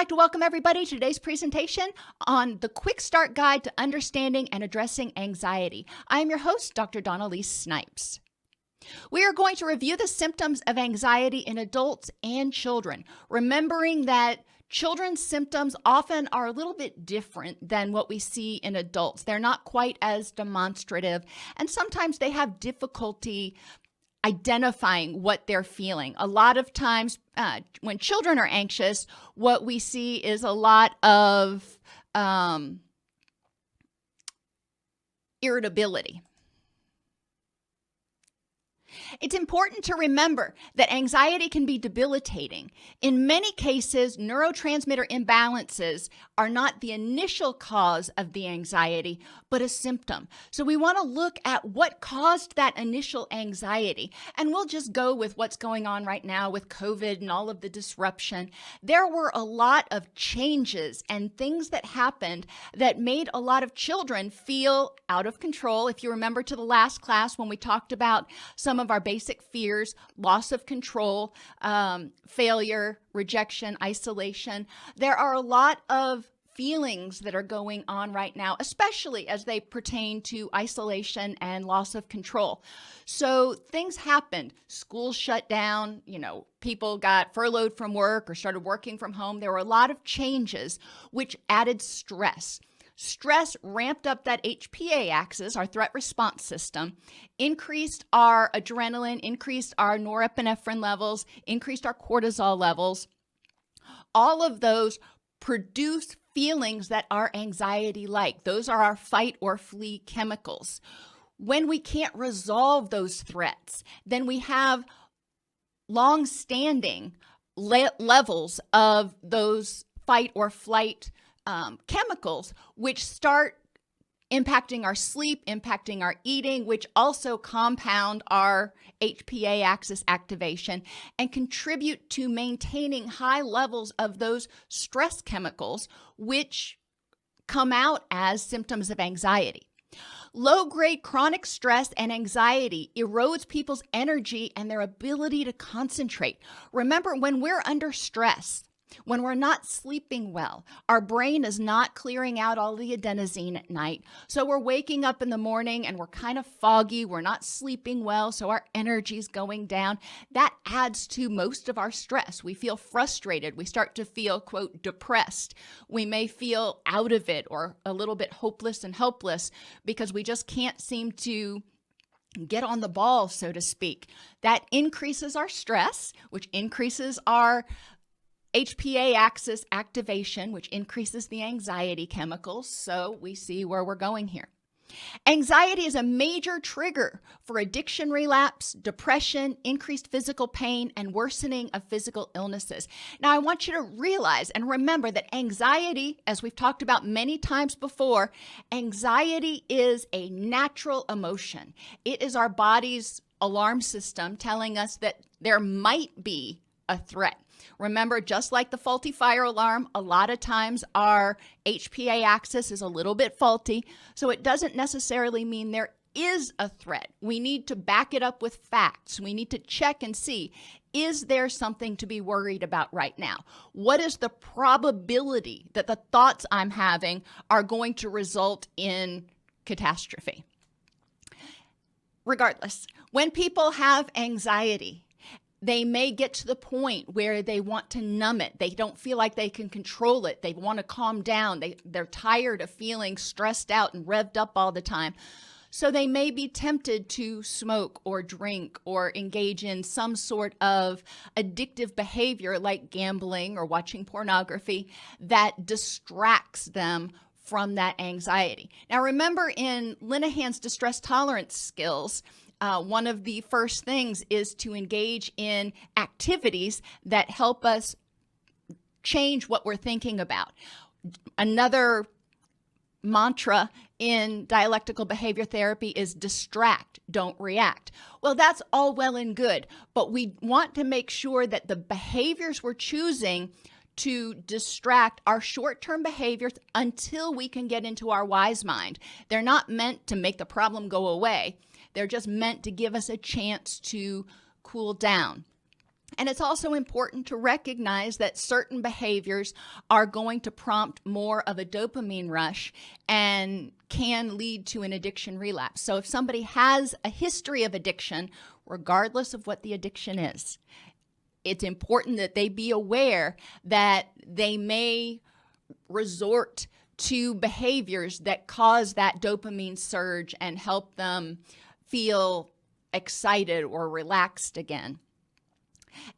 like to welcome everybody to today's presentation on the Quickstart Guide to Understanding and Addressing Anxiety. I am your host, Dr. Dawn-Elise Snipes. We are going to review the symptoms of anxiety in adults and children, remembering that children's symptoms often are a little bit different than what we see in adults. They're not quite as demonstrative, and sometimes they have difficulty identifying what they're feeling. A lot of times when children are anxious, what we see is a lot of irritability. It's important to remember that anxiety can be debilitating. In many cases, neurotransmitter imbalances are not the initial cause of the anxiety, but a symptom. So we want to look at what caused that initial anxiety. And we'll just go with what's going on right now with COVID and all of the disruption. There were a lot of changes and things that happened that made a lot of children feel out of control. If you remember to the last class when we talked about some of our basic fears, loss of control, failure, rejection, isolation. There are a lot of feelings that are going on right now, especially as they pertain to isolation and loss of control. So things happened. Schools shut down, people got furloughed from work or started working from home. There were a lot of changes which added stress. Stress ramped up that HPA axis, our threat response system, increased our adrenaline, increased our norepinephrine levels, increased our cortisol levels. All of those produce feelings that are anxiety-like. Those are our fight or flee chemicals. When we can't resolve those threats, then we have long-standing levels of those fight or flight chemicals, which start impacting our sleep, impacting our eating, which also compound our HPA axis activation and contribute to maintaining high levels of those stress chemicals, which come out as symptoms of anxiety. Low-grade chronic stress and anxiety erodes people's energy and their ability to concentrate. Remember, when we're under stress, when we're not sleeping well, our brain is not clearing out all the adenosine at night. So we're waking up in the morning and we're kind of foggy. We're not sleeping well, so our energy is going down. That adds to most of our stress. We feel frustrated. We start to feel, quote, depressed. We may feel out of it or a little bit hopeless and helpless because we just can't seem to get on the ball, so to speak. That increases our stress, which increases our HPA axis activation, which increases the anxiety chemicals. So we see where we're going here. Anxiety is a major trigger for addiction relapse, depression, increased physical pain, and worsening of physical illnesses. Now, I want you to realize and remember that anxiety, as we've talked about many times before, anxiety is a natural emotion. It is our body's alarm system telling us that there might be a threat. Remember, just like the faulty fire alarm, a lot of times our HPA axis is a little bit faulty, so it doesn't necessarily mean there is a threat. We need to back it up with facts. We need to check and see, is there something to be worried about right now? What is the probability that the thoughts I'm having are going to result in catastrophe? Regardless, when people have anxiety, they may get to the point where they want to numb it. They don't feel like they can control it. They want to calm down. They're tired of feeling stressed out and revved up all the time. So they may be tempted to smoke or drink or engage in some sort of addictive behavior like gambling or watching pornography that distracts them from that anxiety. Now remember, in Linehan's distress tolerance skills, one of the first things is to engage in activities that help us change what we're thinking about. Another mantra in dialectical behavior therapy is distract, don't react. Well, that's all well and good, but we want to make sure that the behaviors we're choosing to distract our short-term behaviors until we can get into our wise mind. They're not meant to make the problem go away. They're just meant to give us a chance to cool down. And it's also important to recognize that certain behaviors are going to prompt more of a dopamine rush and can lead to an addiction relapse. So if somebody has a history of addiction, regardless of what the addiction is, it's important that they be aware that they may resort to behaviors that cause that dopamine surge and help them feel excited or relaxed again.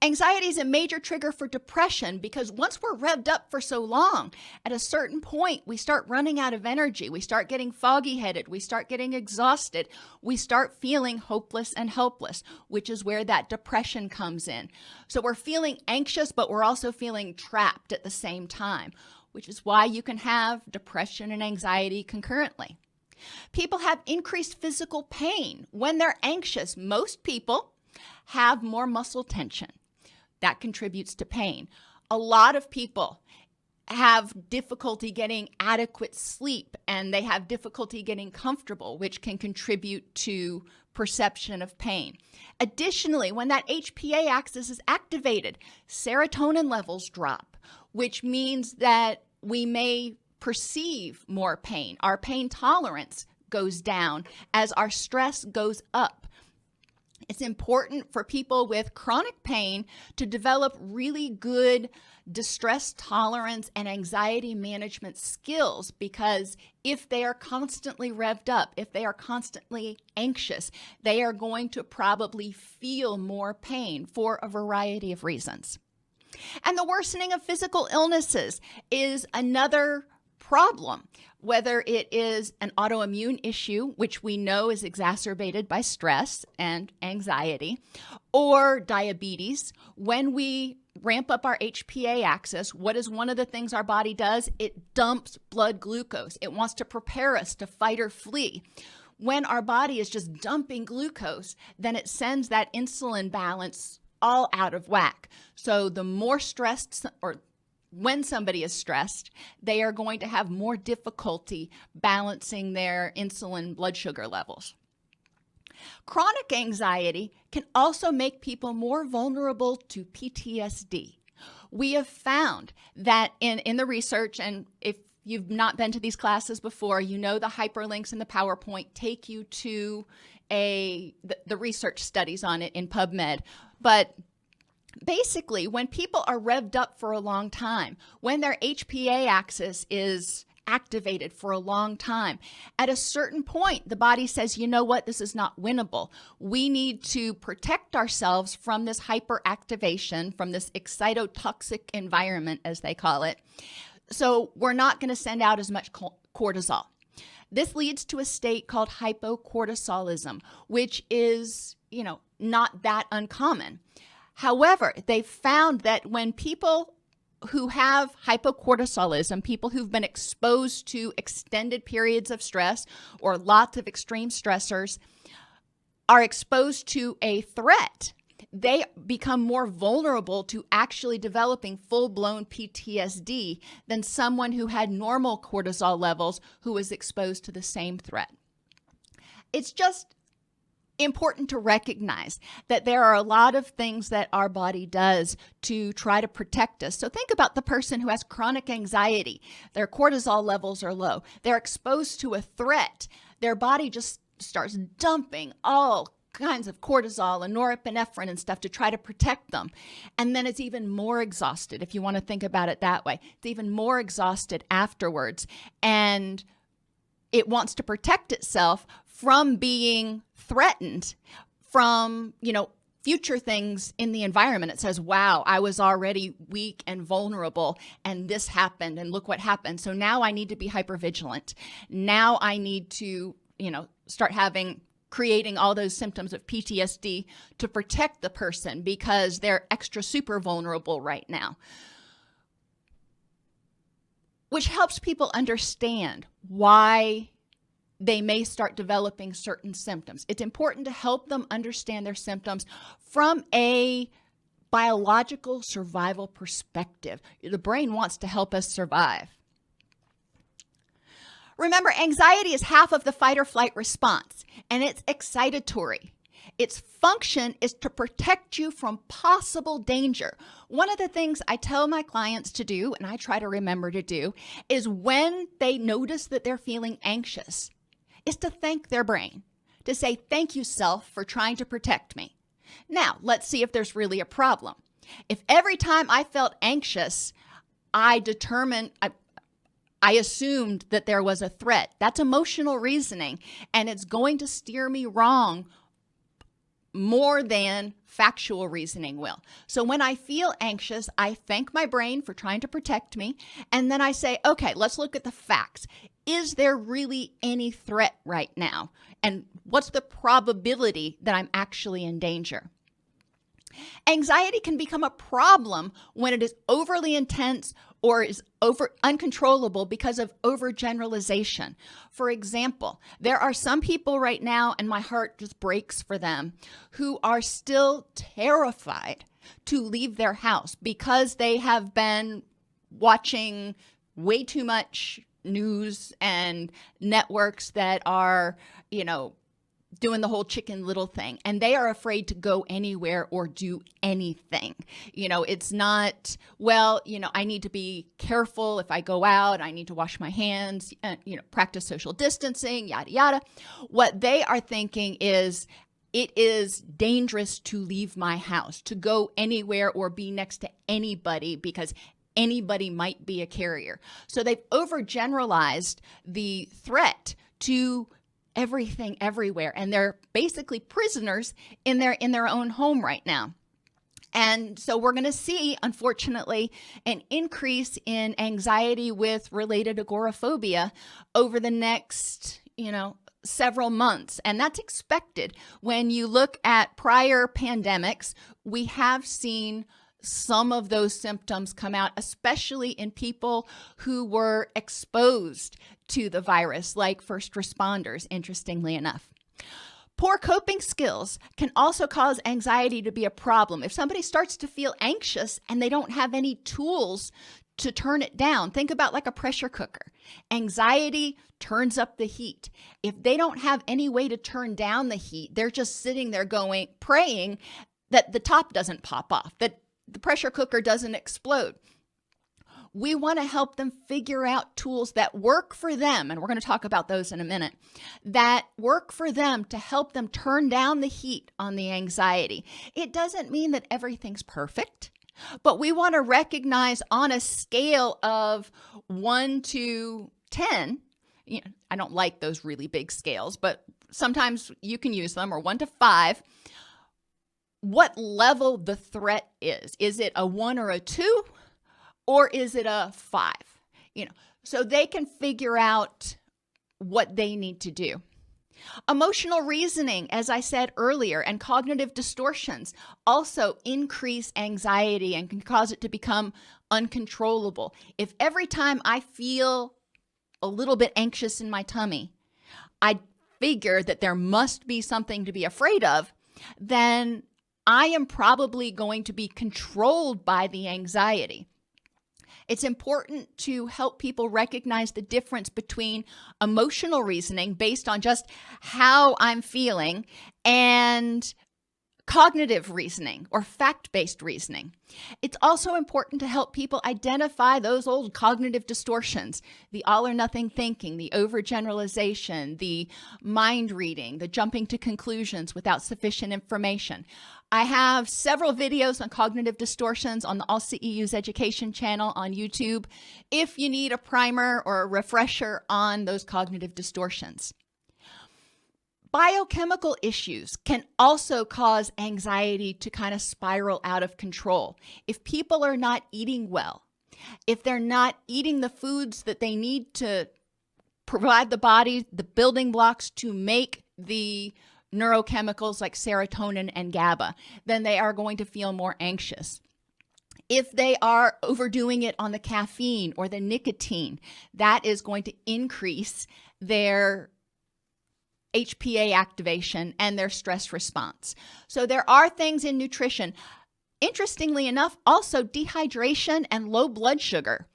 Anxiety is a major trigger for depression because once we're revved up for so long, at a certain point, we start running out of energy. We start getting foggy-headed. We start getting exhausted. We start feeling hopeless and helpless, which is where that depression comes in. So we're feeling anxious, but we're also feeling trapped at the same time, which is why you can have depression and anxiety concurrently. People have increased physical pain when they're anxious. Most people have more muscle tension. That contributes to pain. A lot of people have difficulty getting adequate sleep, and they have difficulty getting comfortable, which can contribute to perception of pain. Additionally, when that HPA axis is activated, serotonin levels drop, which means that we may perceive more pain. Our pain tolerance goes down as our stress goes up. It's important for people with chronic pain to develop really good distress tolerance and anxiety management skills, because if they are constantly revved up, if they are constantly anxious, they are going to probably feel more pain for a variety of reasons. And the worsening of physical illnesses is another problem, whether it is an autoimmune issue, which we know is exacerbated by stress and anxiety, or diabetes. When we ramp up our HPA axis, what is one of the things our body does? It dumps blood glucose. It wants to prepare us to fight or flee. When our body is just dumping glucose, then it sends that insulin balance all out of whack. So the more stressed, or when somebody is stressed, they are going to have more difficulty balancing their insulin blood sugar levels. Chronic anxiety can also make people more vulnerable to PTSD. We have found that in the research, and if you've not been to these classes before, you know the hyperlinks in the PowerPoint take you to the research studies on it in PubMed. But basically, when people are revved up for a long time, when their HPA axis is activated for a long time, at a certain point, the body says, you know what, this is not winnable. We need to protect ourselves from this hyperactivation, from this excitotoxic environment, as they call it. So we're not going to send out as much cortisol. This leads to a state called hypocortisolism, which is, not that uncommon. However, they found that when people who have hypocortisolism, people who've been exposed to extended periods of stress or lots of extreme stressors, are exposed to a threat, they become more vulnerable to actually developing full-blown PTSD than someone who had normal cortisol levels who was exposed to the same threat. It's just important to recognize that there are a lot of things that our body does to try to protect us. So think about the person who has chronic anxiety. Their cortisol levels are low. They're exposed to a threat. Their body just starts dumping all kinds of cortisol and norepinephrine and stuff to try to protect them. And then it's even more exhausted, if you want to think about it that way. It's even more exhausted afterwards. And it wants to protect itself from being threatened from, future things in the environment. It says, wow, I was already weak and vulnerable and this happened and look what happened. So now I need to be hypervigilant. Now I need to, start creating all those symptoms of PTSD to protect the person because they're extra super vulnerable right now. Which helps people understand why they may start developing certain symptoms. It's important to help them understand their symptoms from a biological survival perspective. The brain wants to help us survive. Remember, anxiety is half of the fight or flight response, and it's excitatory. Its function is to protect you from possible danger. One of the things I tell my clients to do, and I try to remember to do, is when they notice that they're feeling anxious, is to thank their brain, to say, thank you, self, for trying to protect me. Now, let's see if there's really a problem. If every time I felt anxious, I assumed that there was a threat, that's emotional reasoning, and it's going to steer me wrong more than factual reasoning will. So when I feel anxious, I thank my brain for trying to protect me, and then I say, okay, let's look at the facts. Is there really any threat right now? And what's the probability that I'm actually in danger? Anxiety can become a problem when it is overly intense or is uncontrollable because of overgeneralization. For example, there are some people right now, and my heart just breaks for them, who are still terrified to leave their house because they have been watching way too much news and networks that are, doing the whole Chicken Little thing, and they are afraid to go anywhere or do anything. It's not, I need to be careful if I go out, I need to wash my hands, practice social distancing, yada, yada. What they are thinking is, it is dangerous to leave my house, to go anywhere or be next to anybody because anybody might be a carrier. So they've overgeneralized the threat to everything everywhere, and they're basically prisoners in their own home right now. And so we're going to see, unfortunately, an increase in anxiety with related agoraphobia over the next, several months. And that's expected. When you look at prior pandemics, we have seen some of those symptoms come out, especially in people who were exposed to the virus, like first responders, interestingly enough. Poor coping skills can also cause anxiety to be a problem. If somebody starts to feel anxious and they don't have any tools to turn it down, think about like a pressure cooker. Anxiety turns up the heat. If they don't have any way to turn down the heat, they're just sitting there praying that the top doesn't pop off, that the pressure cooker doesn't explode. We want to help them figure out tools that work for them, and we're going to talk about those in a minute, that work for them to help them turn down the heat on the anxiety. It doesn't mean that everything's perfect, but we want to recognize on a scale of 1 to 10, I don't like those really big scales, but sometimes you can use them, or 1 to 5, what level the threat is. Is it a 1 or a 2? Or is it a 5? So they can figure out what they need to do. Emotional reasoning, as I said earlier, and cognitive distortions also increase anxiety and can cause it to become uncontrollable. If every time I feel a little bit anxious in my tummy, I figure that there must be something to be afraid of, then I am probably going to be controlled by the anxiety. It's important to help people recognize the difference between emotional reasoning based on just how I'm feeling and cognitive reasoning or fact-based reasoning. It's also important to help people identify those old cognitive distortions, the all or nothing thinking, the overgeneralization, the mind reading, the jumping to conclusions without sufficient information. I have several videos on cognitive distortions on the All CEUs education channel on YouTube if you need a primer or a refresher on those cognitive distortions. Biochemical issues can also cause anxiety to kind of spiral out of control. If people are not eating well, if they're not eating the foods that they need to provide the body the building blocks to make the neurochemicals like serotonin and GABA, then they are going to feel more anxious. If they are overdoing it on the caffeine or the nicotine, that is going to increase their HPA activation and their stress response. So there are things in nutrition. Interestingly enough, also dehydration and low blood sugar.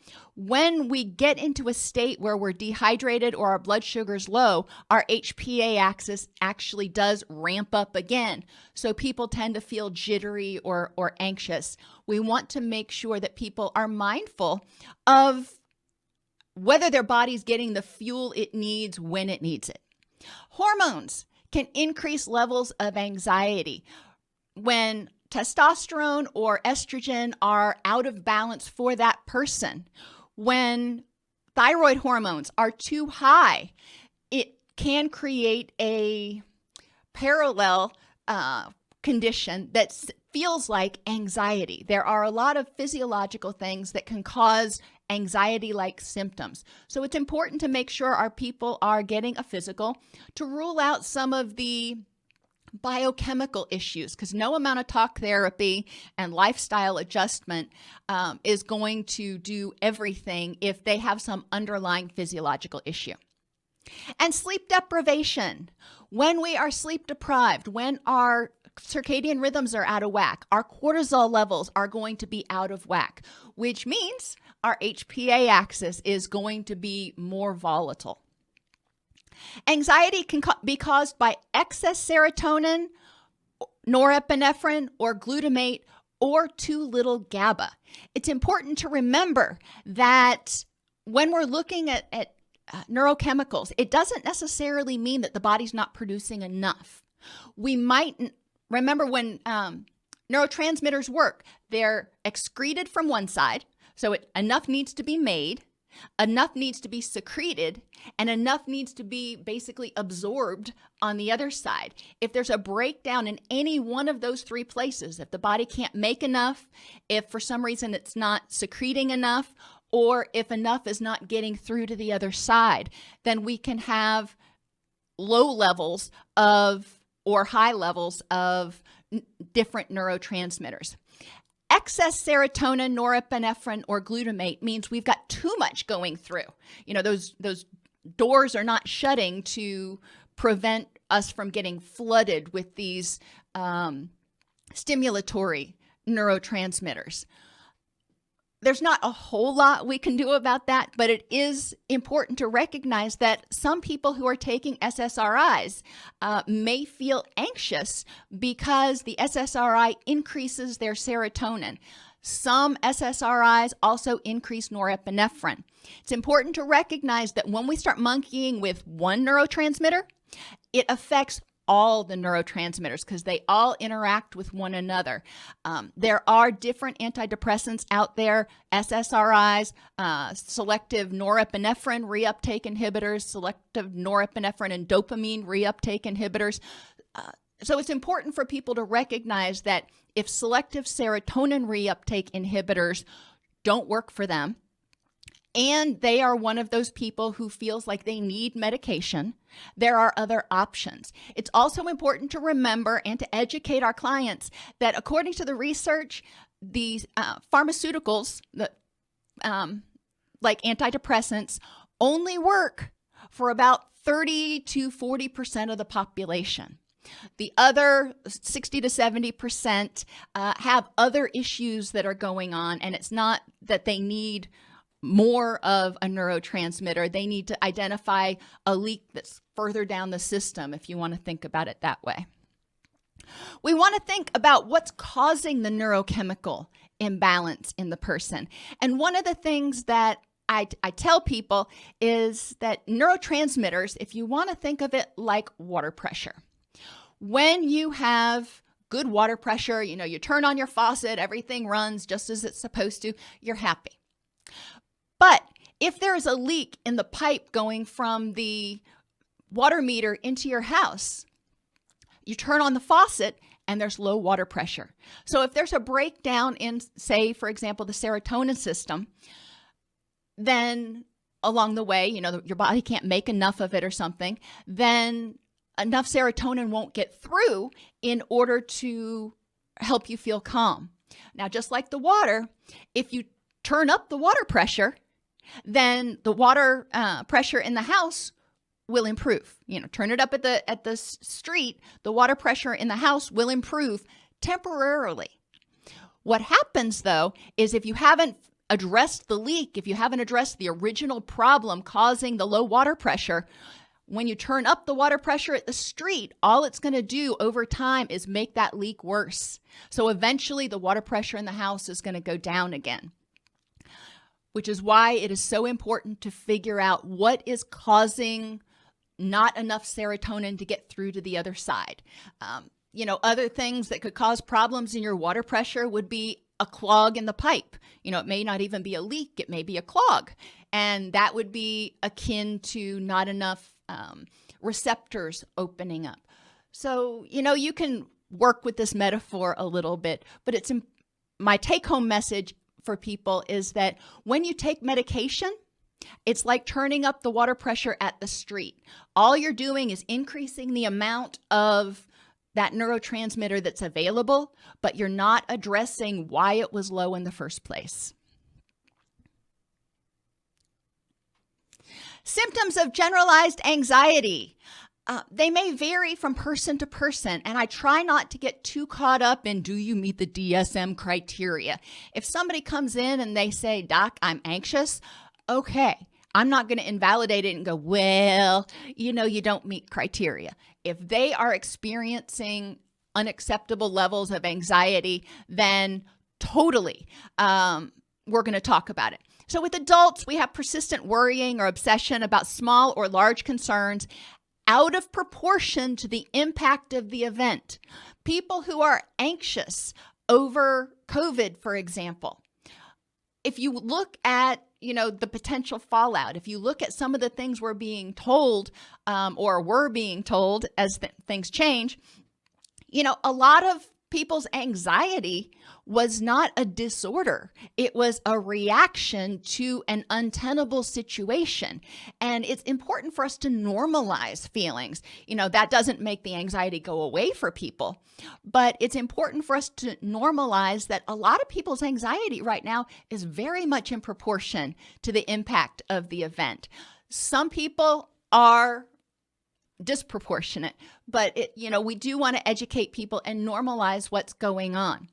When we get into a state where we're dehydrated or our blood sugar's low, our HPA axis actually does ramp up again. So people tend to feel jittery or anxious. We want to make sure that people are mindful of whether their body's getting the fuel it needs when it needs it. Hormones can increase levels of anxiety. When testosterone or estrogen are out of balance for that person, when thyroid hormones are too high, it can create a parallel condition that feels like anxiety. There are a lot of physiological things that can cause anxiety-like symptoms. So it's important to make sure our people are getting a physical to rule out some of the biochemical issues, because no amount of talk therapy and lifestyle adjustment is going to do everything if they have some underlying physiological issue. And sleep deprivation. When we are sleep deprived, when our circadian rhythms are out of whack, our cortisol levels are going to be out of whack, which means our HPA axis is going to be more volatile. Anxiety can be caused by excess serotonin, norepinephrine, or glutamate, or too little GABA. It's important to remember that when we're looking at neurochemicals, it doesn't necessarily mean that the body's not producing enough. We might remember when neurotransmitters work, they're excreted from one side, so enough needs to be made, enough needs to be secreted, and enough needs to be basically absorbed on the other side. If there's a breakdown in any one of those three places, if the body can't make enough, if for some reason it's not secreting enough, or if enough is not getting through to the other side, then we can have low levels of or high levels of different neurotransmitters. Excess serotonin, norepinephrine, or glutamate means we've got too much going through. You know, those doors are not shutting to prevent us from getting flooded with these stimulatory neurotransmitters. There's not a whole lot we can do about that, but it is important to recognize that some people who are taking SSRIs may feel anxious because the SSRI increases their serotonin. Some SSRIs also increase norepinephrine. It's important to recognize that when we start monkeying with one neurotransmitter, it affects all the neurotransmitters because they all interact with one another. There are different antidepressants out there, SSRIs, selective norepinephrine reuptake inhibitors, selective norepinephrine and dopamine reuptake inhibitors. So it's important for people to recognize that if selective serotonin reuptake inhibitors don't work for them, and they are one of those people who feels like they need medication, there are other options. It's also important to remember and to educate our clients that according to the research, these pharmaceuticals, like antidepressants, only work for about 30 to 40% of the population. The other 60 to 70% have issues issues that are going on, and it's not that they need more of a neurotransmitter. They need to identify a leak that's further down the system, if you want to think about it that way. We want to think about what's causing the neurochemical imbalance in the person. And one of the things that I tell people is that neurotransmitters, if you want to think of it like water pressure, when you have good water pressure, you know, you turn on your faucet, everything runs just as it's supposed to, you're happy. But if there is a leak in the pipe going from the water meter into your house, you turn on the faucet and there's low water pressure. So if there's a breakdown in, say, for example, the serotonin system, then along the way, you know, your body can't make enough of it or something, then enough serotonin won't get through in order to help you feel calm. Now, just like the water, if you turn up the water pressure, then the water pressure in the house will improve. You know, turn it up at the street, the water pressure in the house will improve temporarily. What happens though is if you haven't addressed the leak, if you haven't addressed the original problem causing the low water pressure, when you turn up the water pressure at the street, all it's going to do over time is make that leak worse. So eventually the water pressure in the house is going to go down again, which is why it is so important to figure out what is causing not enough serotonin to get through to the other side. Other things that could cause problems in your water pressure would be a clog in the pipe. It may not even be a leak, it may be a clog. And that would be akin to not enough receptors opening up. So, you can work with this metaphor a little bit, but my take-home message for people is that when you take medication, it's like turning up the water pressure at the street. All you're doing is increasing the amount of that neurotransmitter that's available, but you're not addressing why it was low in the first place. Symptoms of generalized anxiety. They may vary from person to person, and I try not to get too caught up in, do you meet the DSM criteria? If somebody comes in and they say, Doc, I'm anxious, okay, I'm not going to invalidate it and go, well, you don't meet criteria. If they are experiencing unacceptable levels of anxiety, then totally, we're going to talk about it. So with adults, we have persistent worrying or obsession about small or large concerns out of proportion to the impact of the event. People who are anxious over COVID, for example, if you look at the potential fallout, if you look at some of the things we're being told or were being told as things change, a lot of people's anxiety was not a disorder. It was a reaction to an untenable situation. And it's important for us to normalize feelings. That doesn't make the anxiety go away for people, but it's important for us to normalize that a lot of people's anxiety right now is very much in proportion to the impact of the event. Some people are disproportionate, but we do want to educate people and normalize what's going on.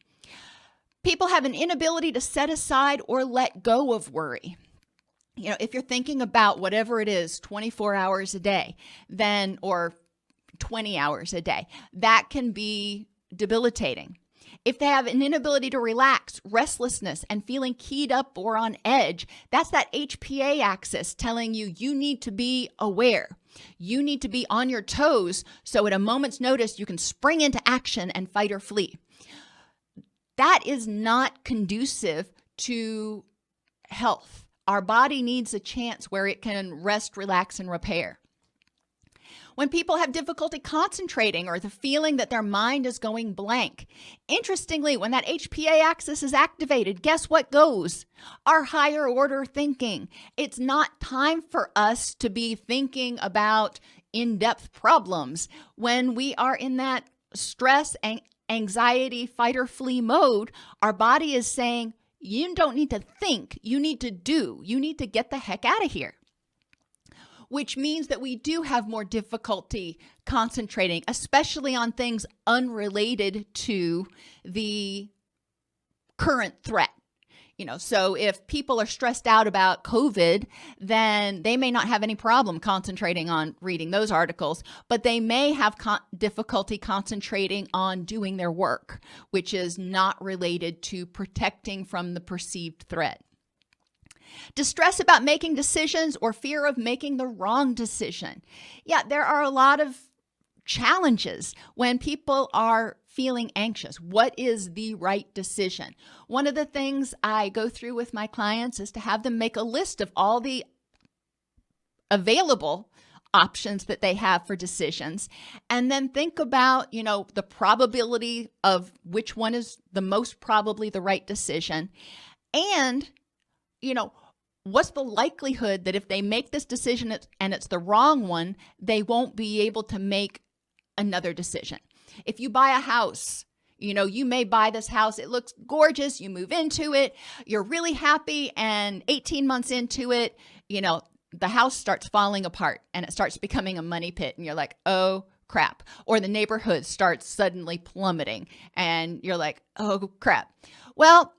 People have an inability to set aside or let go of worry. If you're thinking about whatever it is, 24 hours a day, or 20 hours a day, that can be debilitating. If they have an inability to relax, restlessness, and feeling keyed up or on edge, that's that HPA axis telling you need to be aware. You need to be on your toes so at a moment's notice you can spring into action and fight or flee. That is not conducive to health. Our body needs a chance where it can rest, relax, and repair. When people have difficulty concentrating or the feeling that their mind is going blank. Interestingly, when that HPA axis is activated, guess what goes? Our higher order thinking. It's not time for us to be thinking about in-depth problems. When we are in that stress and anxiety, fight or flee mode, our body is saying, you don't need to think, you need to do, you need to get the heck out of here. Which means that we do have more difficulty concentrating, especially on things unrelated to the current threat. So if people are stressed out about COVID, then they may not have any problem concentrating on reading those articles, but they may have difficulty concentrating on doing their work, which is not related to protecting from the perceived threat. Distress about making decisions or fear of making the wrong decision. Yeah, there are a lot of challenges when people are feeling anxious. What is the right decision? One of the things I go through with my clients is to have them make a list of all the available options that they have for decisions, and then think about, the probability of which one is the most probably the right decision. And, what's the likelihood that if they make this decision and it's the wrong one, they won't be able to make another decision? If you buy a house, you may buy this house, it looks gorgeous, you move into it, you're really happy, and 18 months into it, the house starts falling apart and it starts becoming a money pit, and you're like, oh crap. Or the neighborhood starts suddenly plummeting and you're like, oh crap. Well,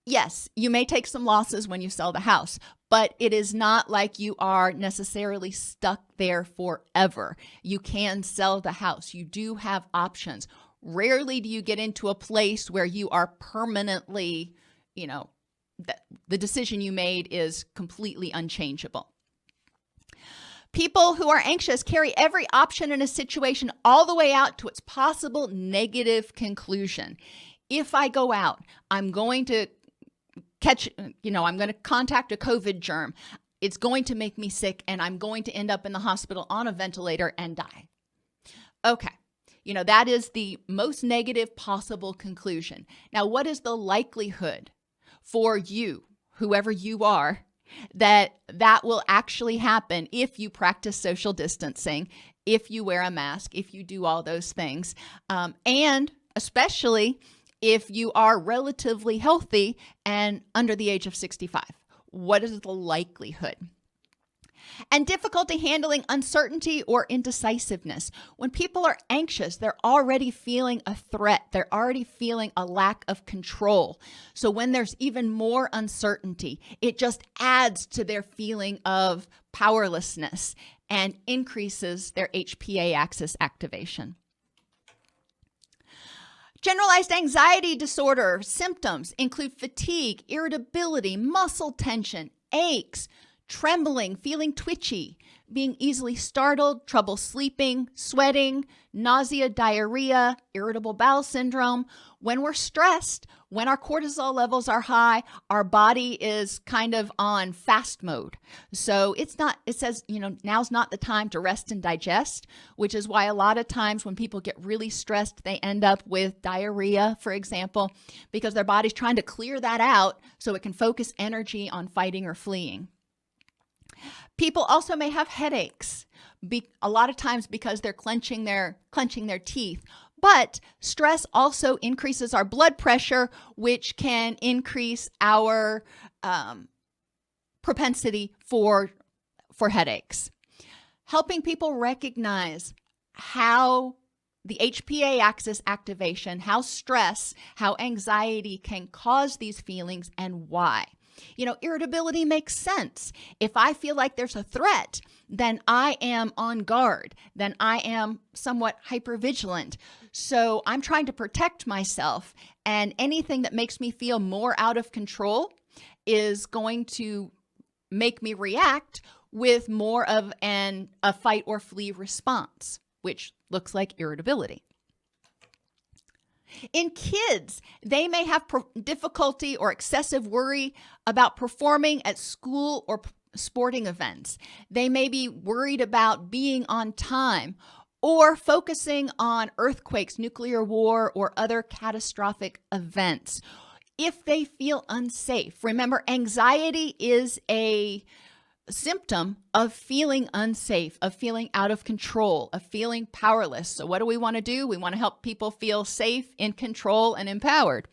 Yes, you may take some losses when you sell the house, but it is not like you are necessarily stuck there forever. You can sell the house. You do have options. Rarely do you get into a place where you are permanently, the decision you made is completely unchangeable. People who are anxious carry every option in a situation all the way out to its possible negative conclusion. If I go out, I'm going to I'm going to contact a COVID germ. It's going to make me sick and I'm going to end up in the hospital on a ventilator and die. Okay. That is the most negative possible conclusion. Now, what is the likelihood for you, whoever you are, that will actually happen if you practice social distancing, if you wear a mask, if you do all those things, and especially if you are relatively healthy and under the age of 65? What is the likelihood? And difficulty handling uncertainty or indecisiveness. When people are anxious, they're already feeling a threat. They're already feeling a lack of control. So when there's even more uncertainty, it just adds to their feeling of powerlessness and increases their HPA axis activation. Generalized anxiety disorder symptoms include fatigue, irritability, muscle tension, aches, trembling, feeling twitchy, being easily startled, trouble sleeping, sweating, nausea, diarrhea, irritable bowel syndrome. When we're stressed, when our cortisol levels are high, our body is kind of on fast mode. So it says, now's not the time to rest and digest, which is why a lot of times when people get really stressed, they end up with diarrhea, for example, because their body's trying to clear that out so it can focus energy on fighting or fleeing. People also may have headaches, a lot of times because they're clenching their teeth. But stress also increases our blood pressure, which can increase our propensity for headaches. Helping people recognize how the HPA axis activation, how stress, how anxiety can cause these feelings and why. Irritability makes sense. If I feel like there's a threat, then I am on guard. Then I am somewhat hypervigilant. So I'm trying to protect myself. And anything that makes me feel more out of control is going to make me react with more of a fight or flee response, which looks like irritability. In kids, they may have difficulty or excessive worry about performing at school or sporting events. They may be worried about being on time or focusing on earthquakes, nuclear war, or other catastrophic events. If they feel unsafe, remember, anxiety is a symptom of feeling unsafe, of feeling out of control, of feeling powerless. So what do we want to do? We want to help people feel safe, in control, and empowered.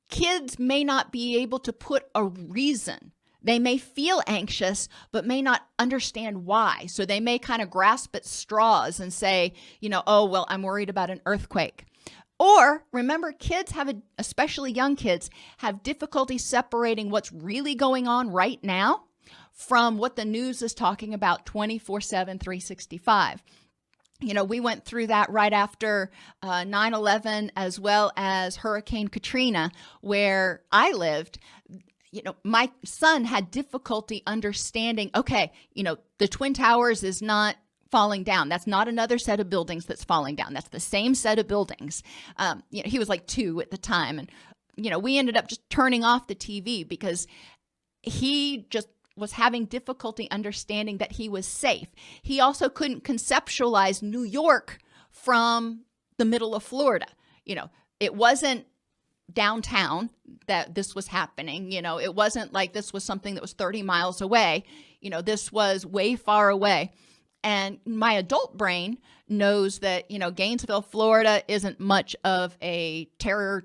Kids may not be able to put a reason. They may feel anxious, but may not understand why. So they may kind of grasp at straws and say, I'm worried about an earthquake. Or remember, kids especially young kids, have difficulty separating what's really going on right now from what the news is talking about 24/7, 365. We went through that right after 9/11 as well as Hurricane Katrina, where I lived. My son had difficulty understanding, the Twin Towers is not falling down. That's not another set of buildings that's falling down. That's the same set of buildings. He was like 2 at the time. And, we ended up just turning off the TV because he just was having difficulty understanding that he was safe. He also couldn't conceptualize New York from the middle of Florida. It wasn't downtown that this was happening. It wasn't like this was something that was 30 miles away. This was way far away. And my adult brain knows that, Gainesville, Florida isn't much of a terror,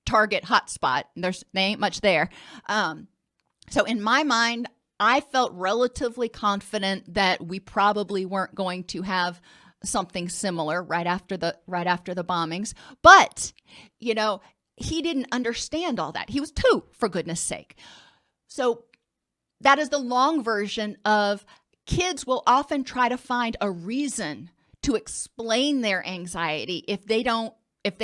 target hotspot. They ain't much there. So in my mind, I felt relatively confident that we probably weren't going to have something similar right after the bombings. But, he didn't understand all that. He was 2, for goodness sake. So that is the long version of kids will often try to find a reason to explain their anxiety if they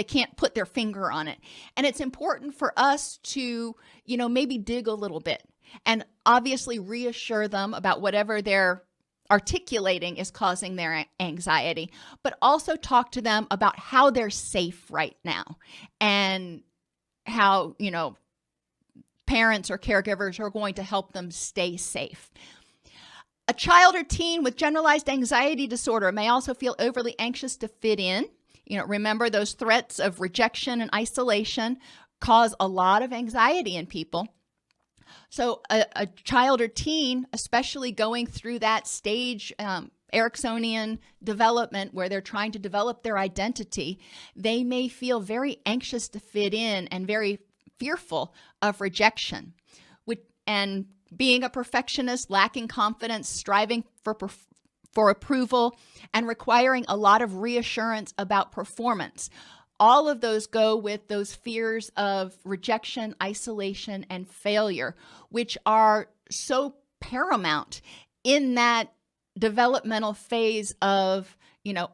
can't put their finger on it. And it's important for us to, maybe dig a little bit and obviously reassure them about whatever they're articulating is causing their anxiety, but also talk to them about how they're safe right now and how, parents or caregivers are going to help them stay safe. A child or teen with generalized anxiety disorder may also feel overly anxious to fit in. Remember those threats of rejection and isolation cause a lot of anxiety in people. So a child or teen, especially going through that stage, Ericksonian development where they're trying to develop their identity, they may feel very anxious to fit in and very fearful of rejection. And being a perfectionist, lacking confidence, striving for approval, and requiring a lot of reassurance about performance. All of those go with those fears of rejection, isolation, and failure, which are so paramount in that developmental phase of,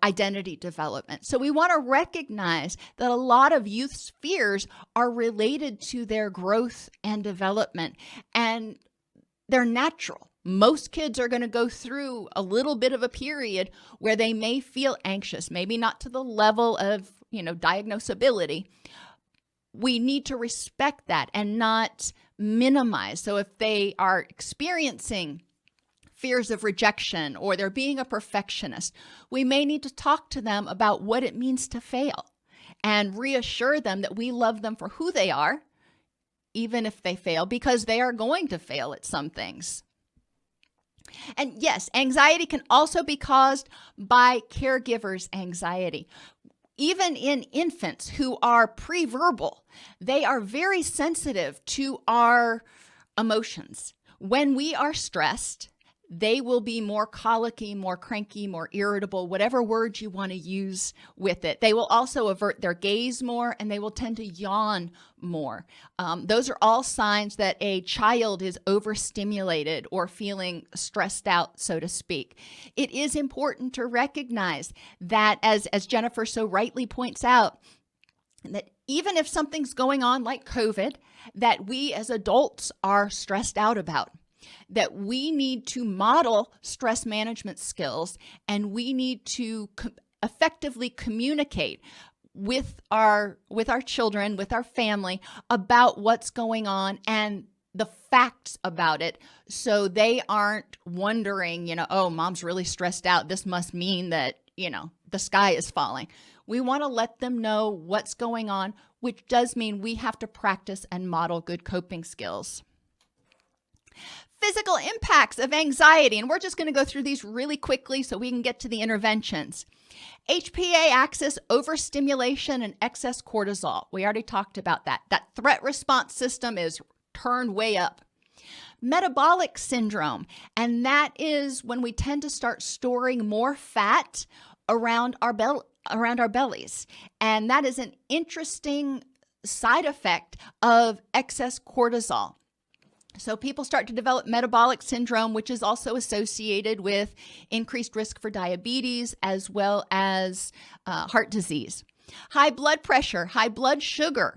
identity development. So we want to recognize that a lot of youth's fears are related to their growth and development, and they're natural. Most kids are going to go through a little bit of a period where they may feel anxious, maybe not to the level of, diagnosability. We need to respect that and not minimize. So if they are experiencing fears of rejection or they're being a perfectionist, we may need to talk to them about what it means to fail and reassure them that we love them for who they are, even if they fail, because they are going to fail at some things. And yes, anxiety can also be caused by caregivers' anxiety. Even in infants who are pre-verbal, they are very sensitive to our emotions. When we are stressed, they will be more colicky, more cranky, more irritable, whatever word you want to use with it. They will also avert their gaze more, and they will tend to yawn more. Those are all signs that a child is overstimulated or feeling stressed out, so to speak. It is important to recognize that, as Jennifer so rightly points out, that even if something's going on like COVID, that we as adults are stressed out about, that we need to model stress management skills, and we need to effectively communicate with our children, with our family, about what's going on and the facts about it, so they aren't wondering, oh, mom's really stressed out. This must mean that, the sky is falling. We want to let them know what's going on, which does mean we have to practice and model good coping skills. Physical impacts of anxiety, and we're just going to go through these really quickly so we can get to the interventions. HPA axis overstimulation and excess cortisol. We already talked about that. That threat response system is turned way up. Metabolic syndrome, and that is when we tend to start storing more fat around our bellies. And that is an interesting side effect of excess cortisol. So people start to develop metabolic syndrome, which is also associated with increased risk for diabetes as well as heart disease. High blood pressure, high blood sugar.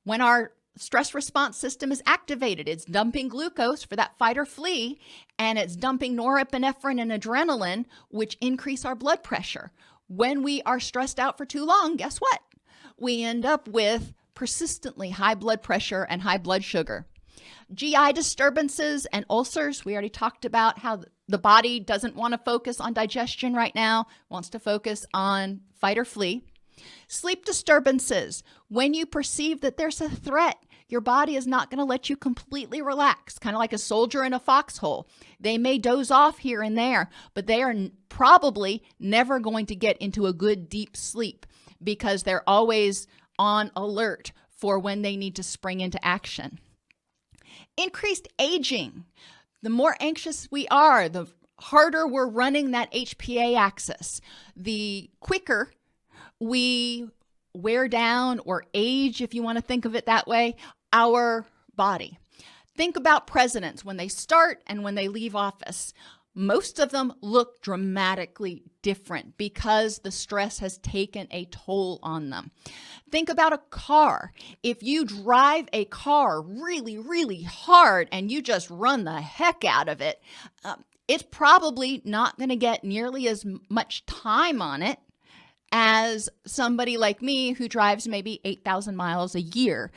When our stress response system is activated, it's dumping glucose for that fight or flee, and it's dumping norepinephrine and adrenaline, which increase our blood pressure. When we are stressed out for too long, guess what? We end up with persistently high blood pressure and high blood sugar. GI disturbances and ulcers. We already talked about how the body doesn't want to focus on digestion right now, wants to focus on fight or flee. Sleep disturbances. When you perceive that there's a threat, your body is not going to let you completely relax, kind of like a soldier in a foxhole. They may doze off here and there, but they are probably never going to get into a good deep sleep because they're always on alert for when they need to spring into action. Increased aging. The more anxious we are, the harder we're running that HPA axis. The quicker we wear down or age, if you want to think of it that way, our body. Think about presidents when they start and when they leave office. Most of them look dramatically different because the stress has taken a toll on them. Think about a car. If you drive a car really, really hard and you just run the heck out of it, it's probably not going to get nearly as much time on it as somebody like me who drives maybe 8,000 miles a year.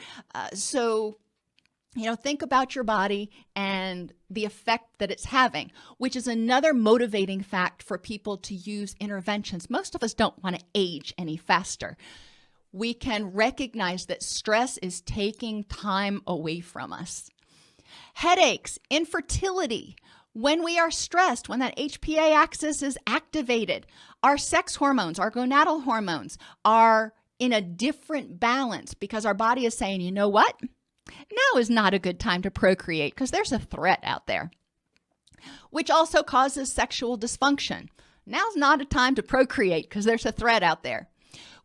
Think about your body and the effect that it's having, which is another motivating fact for people to use interventions. Most of us don't want to age any faster. We can recognize that stress is taking time away from us. Headaches, infertility. When we are stressed, when that HPA axis is activated, our sex hormones, our gonadal hormones are in a different balance because our body is saying, you know what? Now is not a good time to procreate because there's a threat out there, which also causes sexual dysfunction. Now's not a time to procreate because there's a threat out there.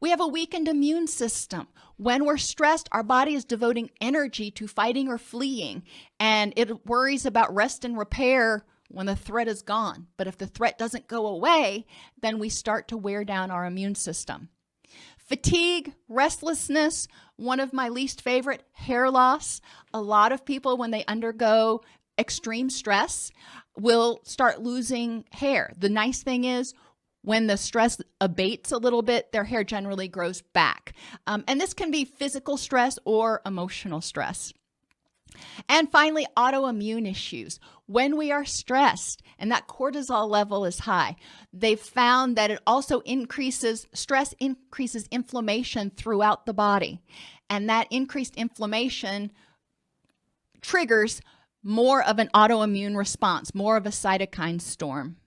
We have a weakened immune system. When we're stressed, our body is devoting energy to fighting or fleeing, and it worries about rest and repair when the threat is gone. But if the threat doesn't go away, then we start to wear down our immune system. Fatigue, restlessness, one of my least favorite, hair loss. A lot of people, when they undergo extreme stress, will start losing hair. The nice thing is, when the stress abates a little bit, their hair generally grows back. And this can be physical stress or emotional stress. And finally, autoimmune issues. When we are stressed and that cortisol level is high, they've found that it also stress increases inflammation throughout the body. And that increased inflammation triggers more of an autoimmune response, more of a cytokine storm.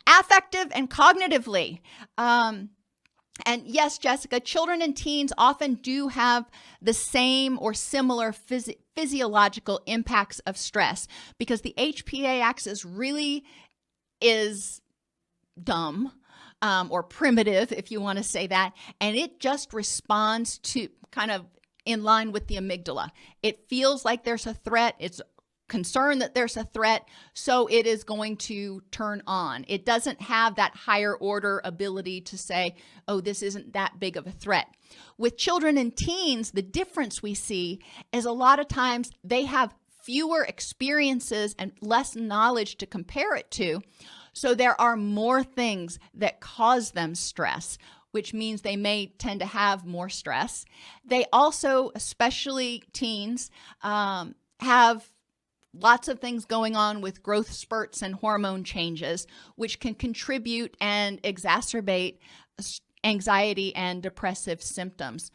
Affective and cognitively. And yes, Jessica, children and teens often do have the same or similar physiological impacts of stress because the HPA axis really is dumb or primitive, if you want to say that, and it just responds to kind of in line with the amygdala. It feels like there's a threat. It's concerned that there's a threat, so it is going to turn on. It doesn't have that higher order ability to say, oh, this isn't that big of a threat. With children and teens, the difference we see is a lot of times they have fewer experiences and less knowledge to compare it to, so there are more things that cause them stress, which means they may tend to have more stress. They also, especially teens, have lots of things going on with growth spurts and hormone changes, which can contribute and exacerbate anxiety and depressive symptoms.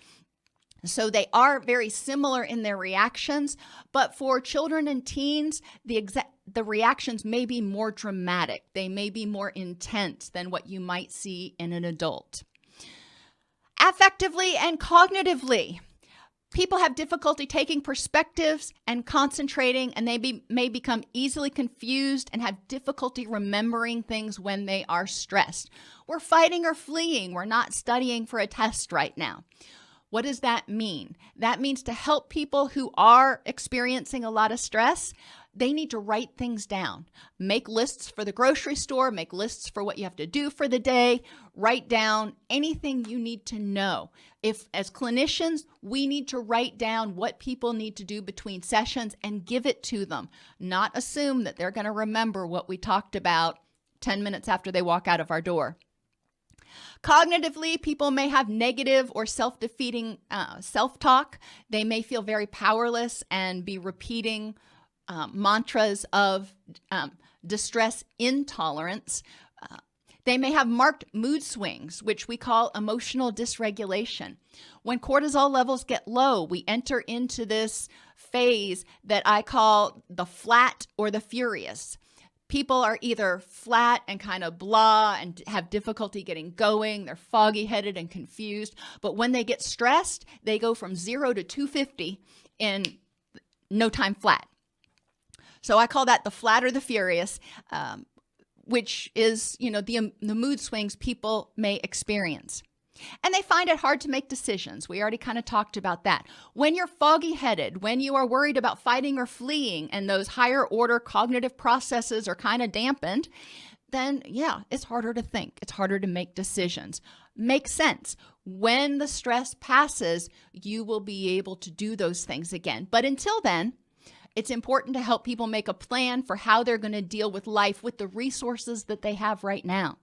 So they are very similar in their reactions, but for children and teens, the reactions may be more dramatic. They may be more intense than what you might see in an adult. Affectively and cognitively. People have difficulty taking perspectives and concentrating, and they may become easily confused and have difficulty remembering things when they are stressed. We're fighting or fleeing. We're not studying for a test right now. What does that mean? That means to help people who are experiencing a lot of stress, they need to write things down. Make lists for the grocery store, make lists for what you have to do for the day, write down anything you need to know. If, as clinicians, we need to write down what people need to do between sessions and give it to them, not assume that they're going to remember what we talked about 10 minutes after they walk out of our door. Cognitively, people may have negative or self-defeating self-talk. They may feel very powerless and be repeating mantras of distress intolerance. They may have marked mood swings, which we call emotional dysregulation. When cortisol levels get low, we enter into this phase that I call the flat or the furious. People are either flat and kind of blah and have difficulty getting going. They're foggy-headed and confused. But when they get stressed, they go from 0 to 250 in no time flat. So I call that the flat or the furious, which is, the mood swings people may experience. And they find it hard to make decisions. We already kind of talked about that. When you're foggy-headed, when you are worried about fighting or fleeing, and those higher order cognitive processes are kind of dampened, then yeah, it's harder to think. It's harder to make decisions. Makes sense. When the stress passes, you will be able to do those things again. But until then, it's important to help people make a plan for how they're going to deal with life with the resources that they have right now.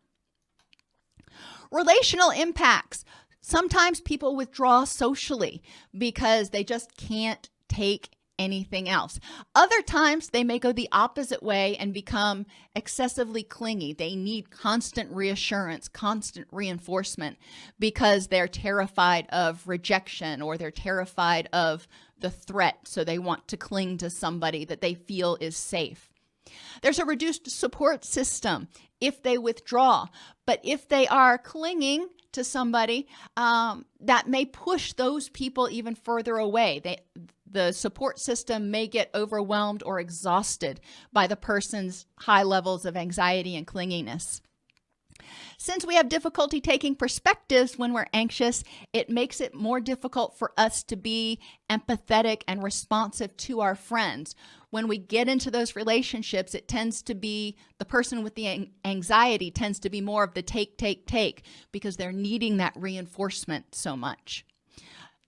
Relational impacts. Sometimes people withdraw socially because they just can't take anything else. Other times they may go the opposite way and become excessively clingy. They need constant reassurance, constant reinforcement because they're terrified of rejection or they're terrified of the threat. So they want to cling to somebody that they feel is safe. There's a reduced support system if they withdraw, but if they are clinging to somebody, that may push those people even further away. The support system may get overwhelmed or exhausted by the person's high levels of anxiety and clinginess. Since we have difficulty taking perspectives when we're anxious, it makes it more difficult for us to be empathetic and responsive to our friends. When we get into those relationships, it tends to be the person with the anxiety tends to be more of the take, because they're needing that reinforcement so much.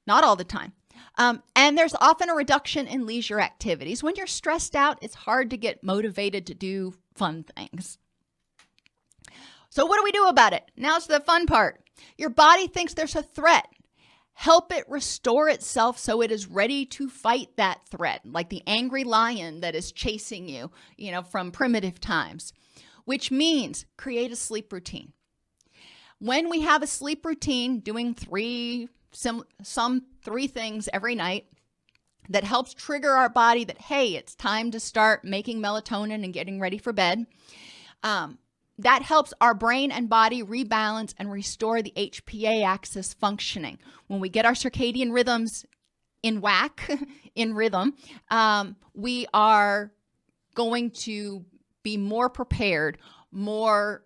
Not all the time. And there's often a reduction in leisure activities. When you're stressed out, it's hard to get motivated to do fun things. So what do we do about it? Now's the fun part. Your body thinks there's a threat. Help it restore itself so it is ready to fight that threat, like the angry lion that is chasing you, from primitive times, which means create a sleep routine. When we have a sleep routine, doing three things every night that helps trigger our body that, hey, it's time to start making melatonin and getting ready for bed. That helps our brain and body rebalance and restore the HPA axis functioning. When we get our circadian rhythms in whack, in rhythm, we are going to be more prepared, more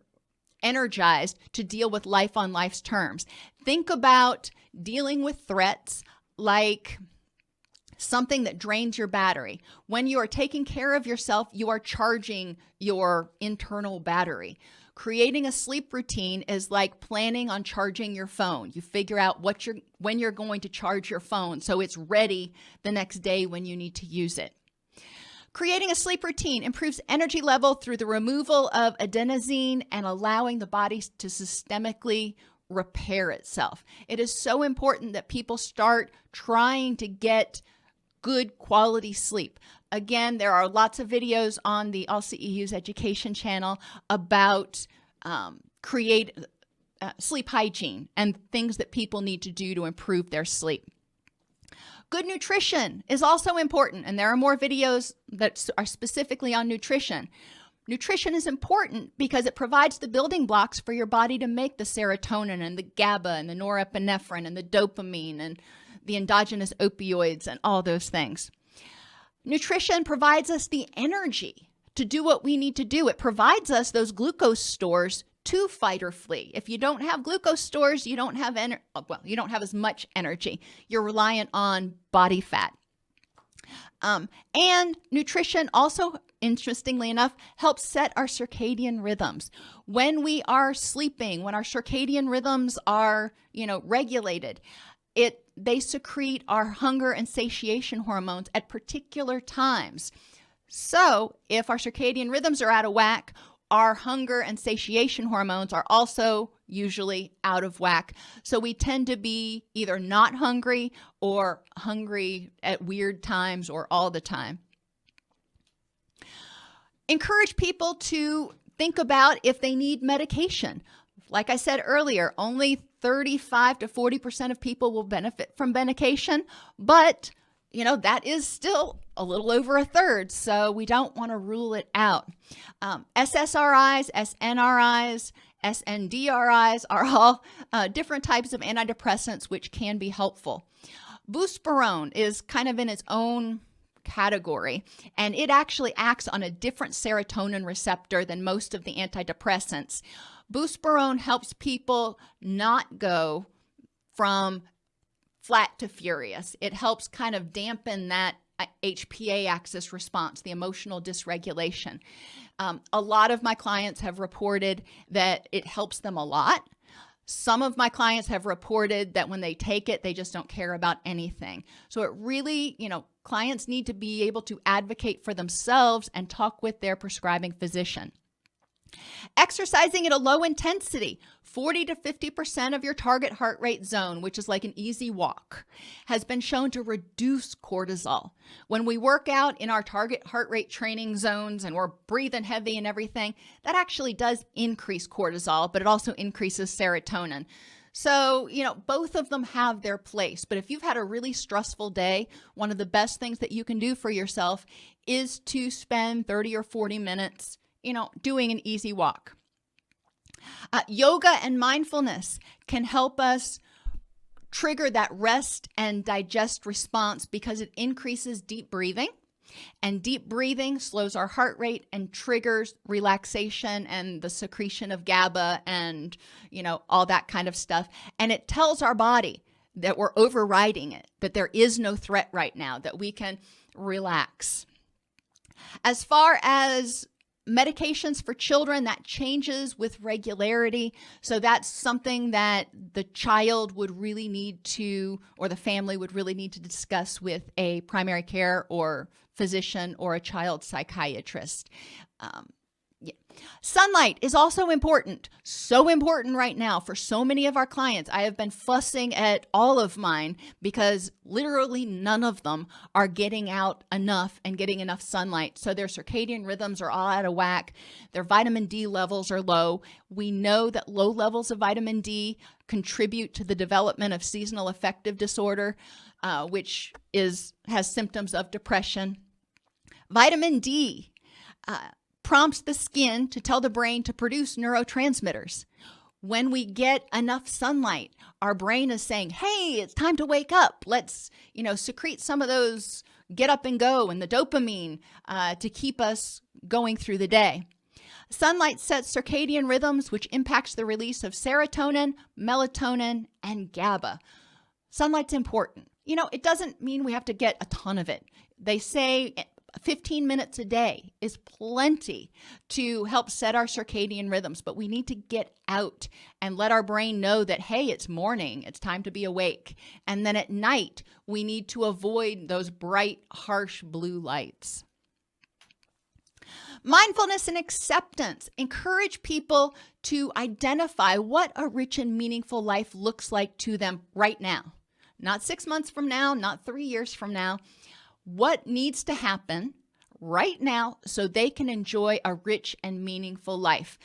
energized to deal with life on life's terms. Think about dealing with threats like something that drains your battery. When you are taking care of yourself, you are charging your internal battery. Creating a sleep routine is like planning on charging your phone. You figure out when you're going to charge your phone so it's ready the next day when you need to use it. Creating a sleep routine improves energy level through the removal of adenosine and allowing the body to systemically repair itself. It is so important that people start trying to get good quality sleep. Again, there are lots of videos on the All CEUs education channel about sleep hygiene and things that people need to do to improve their sleep. Good nutrition is also important, and there are more videos that are specifically on nutrition. Nutrition is important because it provides the building blocks for your body to make the serotonin and the GABA and the norepinephrine and the dopamine and the endogenous opioids and all those things. Nutrition provides us the energy to do what we need to do. It provides us those glucose stores to fight or flee. If you don't have glucose stores, you don't have you don't have as much energy. You're reliant on body fat. And nutrition also, interestingly enough, helps set our circadian rhythms. When we are sleeping, when our circadian rhythms are, regulated, they secrete our hunger and satiation hormones at particular times. So if our circadian rhythms are out of whack, our hunger and satiation hormones are also usually out of whack. So we tend to be either not hungry or hungry at weird times or all the time. Encourage people to think about if they need medication. Like I said earlier, only 35 to 40% of people will benefit from medication, but that is still a little over a third, so we don't want to rule it out. SSRIs, SNRIs, SNDRIs are all different types of antidepressants which can be helpful. Buspirone is kind of in its own category, and it actually acts on a different serotonin receptor than most of the antidepressants. Buspirone helps people not go from flat to furious. It helps kind of dampen that HPA axis response, the emotional dysregulation. A lot of my clients have reported that it helps them a lot. Some of my clients have reported that when they take it, they just don't care about anything. So it really, clients need to be able to advocate for themselves and talk with their prescribing physician. Exercising at a low intensity, 40 to 50% of your target heart rate zone, which is like an easy walk, has been shown to reduce cortisol. When we work out in our target heart rate training zones and we're breathing heavy and everything, that actually does increase cortisol, but it also increases serotonin. So, both of them have their place. But if you've had a really stressful day, one of the best things that you can do for yourself is to spend 30 or 40 minutes doing an easy walk. Yoga and mindfulness can help us trigger that rest and digest response because it increases deep breathing. And deep breathing slows our heart rate and triggers relaxation and the secretion of GABA and, all that kind of stuff. And it tells our body that we're overriding it, that there is no threat right now, that we can relax. As far as medications for children, that changes with regularity. So that's something that the child would really need to, or the family would really need to discuss with a primary care or physician or a child psychiatrist. Sunlight is also important. So important right now for so many of our clients. I have been fussing at all of mine because literally none of them are getting out enough and getting enough sunlight. So their circadian rhythms are all out of whack. Their vitamin D levels are low. We know that low levels of vitamin D contribute to the development of seasonal affective disorder, which has symptoms of depression. Vitamin D prompts the skin to tell the brain to produce neurotransmitters. When we get enough sunlight, our brain is saying, hey, it's time to wake up. Let's, secrete some of those get up and go and the dopamine to keep us going through the day. Sunlight sets circadian rhythms, which impacts the release of serotonin, melatonin, and GABA. Sunlight's important. It doesn't mean we have to get a ton of it. They say 15 minutes a day is plenty to help set our circadian rhythms, but we need to get out and let our brain know that, hey, it's morning, it's time to be awake. And then at night, we need to avoid those bright, harsh blue lights. Mindfulness and acceptance. Encourage people to identify what a rich and meaningful life looks like to them right now. Not 6 months from now, not 3 years from now. What needs to happen right now so they can enjoy a rich and meaningful life?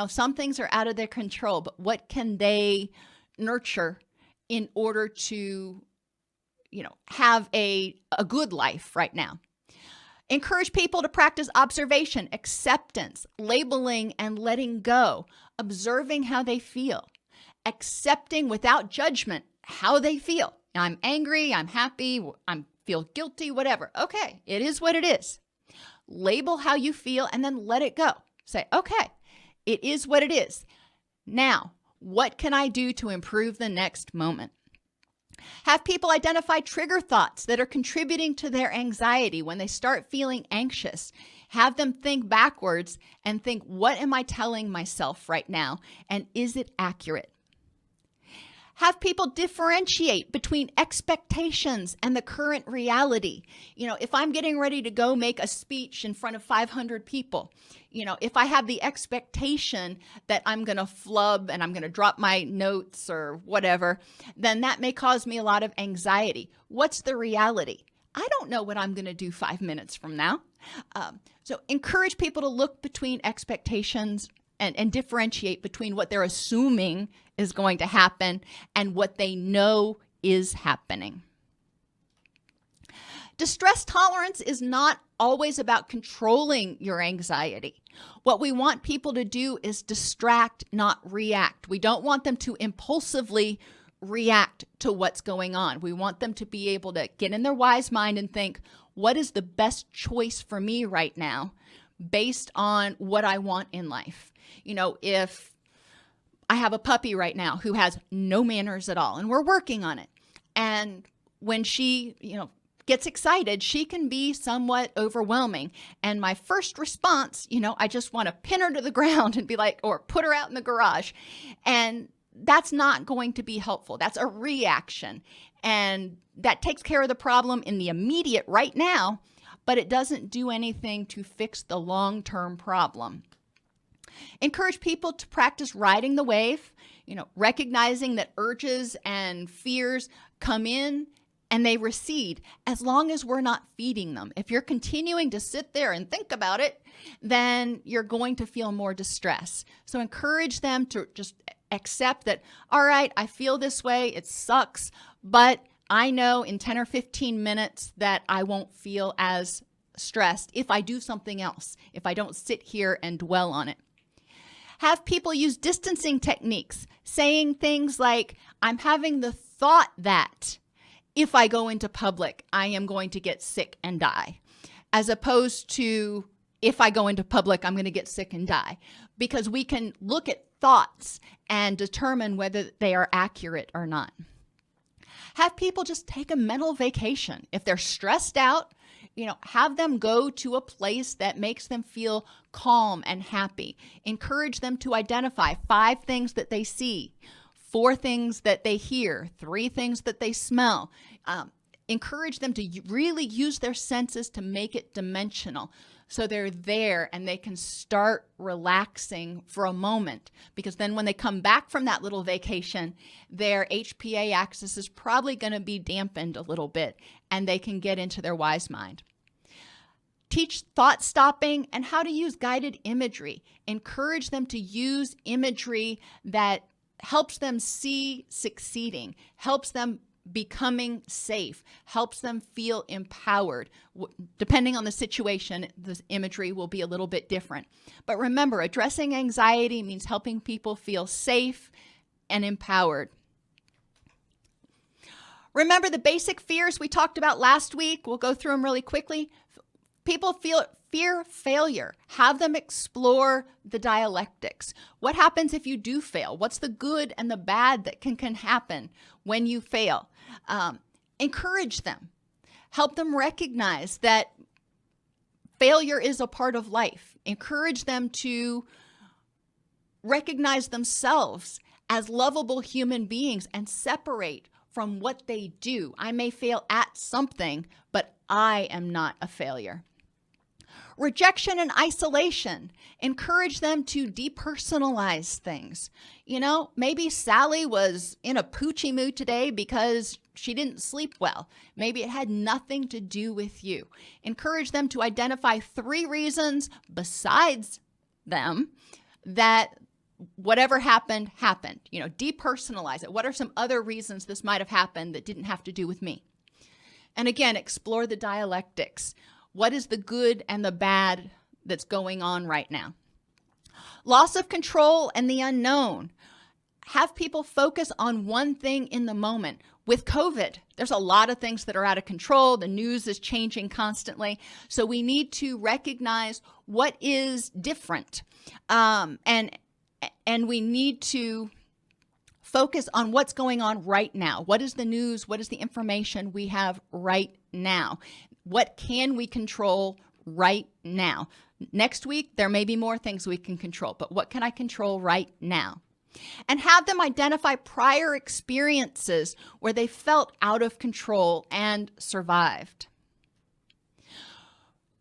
Some things are out of their control, but what can they nurture in order to, have a good life right now? Encourage people to practice observation, acceptance, labeling and letting go, observing how they feel, accepting without judgment how they feel. I'm angry, I'm happy, feel guilty, whatever. Okay, it is what it is. Label how you feel and then let it go. Say, okay, it is what it is. Now, what can I do to improve the next moment? Have people identify trigger thoughts that are contributing to their anxiety when they start feeling anxious. Have them think backwards and think, what am I telling myself right now? And is it accurate? Have people differentiate between expectations and the current reality. If I'm getting ready to go make a speech in front of 500 people, if I have the expectation that I'm going to flub and I'm going to drop my notes or whatever, then that may cause me a lot of anxiety. What's the reality? I don't know what I'm going to do 5 minutes from now. So encourage people to look between expectations and differentiate between what they're assuming is going to happen and what they know is happening. Distress tolerance is not always about controlling your anxiety. What we want people to do is distract, not react. We don't want them to impulsively react to what's going on. We want them to be able to get in their wise mind and think, what is the best choice for me right now based on what I want in life. If I have a puppy right now who has no manners at all, and we're working on it. And when she, gets excited, she can be somewhat overwhelming. And my first response, I just want to pin her to the ground and be like, or put her out in the garage. And that's not going to be helpful. That's a reaction. And that takes care of the problem in the immediate right now, but it doesn't do anything to fix the long-term problem. Encourage people to practice riding the wave, recognizing that urges and fears come in and they recede as long as we're not feeding them. If you're continuing to sit there and think about it, then you're going to feel more distress. So encourage them to just accept that, all right, I feel this way, it sucks, but I know in 10 or 15 minutes that I won't feel as stressed if I do something else, if I don't sit here and dwell on it. Have people use distancing techniques, saying things like, I'm having the thought that if I go into public, I am going to get sick and die, as opposed to if I go into public, I'm going to get sick and die, because we can look at thoughts and determine whether they are accurate or not. Have people just take a mental vacation. If they're stressed out, have them go to a place that makes them feel calm and happy. Encourage them to identify 5 things that they see, 4 things that they hear, 3 things that they smell. Encourage them to really use their senses to make it dimensional, so they're there and they can start relaxing for a moment, because then when they come back from that little vacation, their HPA axis is probably going to be dampened a little bit and they can get into their wise mind. Teach thought stopping and how to use guided imagery. Encourage them to use imagery that helps them see succeeding, helps them becoming safe, helps them feel empowered. Depending on the situation, the imagery will be a little bit different. But remember, addressing anxiety means helping people feel safe and empowered. Remember the basic fears we talked about last week? We'll go through them really quickly. People fear failure. Have them explore the dialectics. What happens if you do fail? What's the good and the bad that can happen when you fail? Encourage them. Help them recognize that failure is a part of life. Encourage them to recognize themselves as lovable human beings and separate from what they do. I may fail at something, but I am not a failure. Rejection and isolation. Encourage them to depersonalize things. Maybe Sally was in a poochy mood today because she didn't sleep well. Maybe it had nothing to do with you. Encourage them to identify 3 reasons besides them that whatever happened, happened. Depersonalize it. What are some other reasons this might have happened that didn't have to do with me? And again, explore the dialectics. What is the good and the bad that's going on right now? Loss of control and the unknown. Have people focus on one thing in the moment. With COVID, there's a lot of things that are out of control. The news is changing constantly. So we need to recognize what is different. And we need to focus on what's going on right now. What is the news? What is the information we have right now? What can we control right now? Next week, there may be more things we can control, but what can I control right now? And have them identify prior experiences where they felt out of control and survived.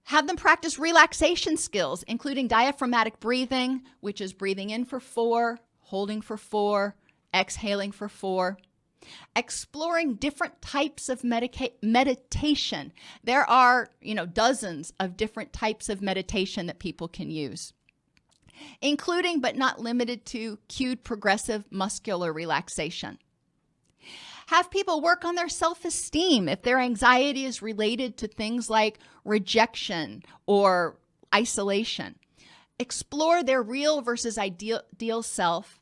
Have them practice relaxation skills, including diaphragmatic breathing, which is breathing in for 4, holding for 4, exhaling for 4. Exploring different types of meditation. There are, dozens of different types of meditation that people can use, including but not limited to cued progressive muscular relaxation. Have people work on their self-esteem if their anxiety is related to things like rejection or isolation. Explore their real versus ideal self.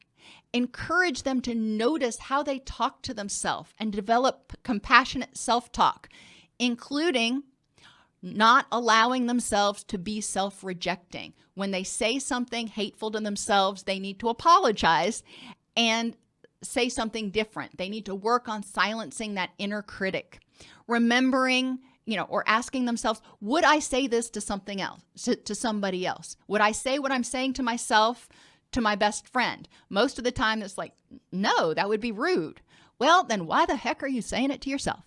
Encourage them to notice how they talk to themselves and develop compassionate self-talk, including not allowing themselves to be self-rejecting. When they say something hateful to themselves, they need to apologize and say something different. They need to work on silencing that inner critic. Remembering, or asking themselves, would I say this to something else, to somebody else? Would I say what I'm saying to myself, to my best friend? Most of the time it's like, no, that would be rude. Well, then why the heck are you saying it to yourself?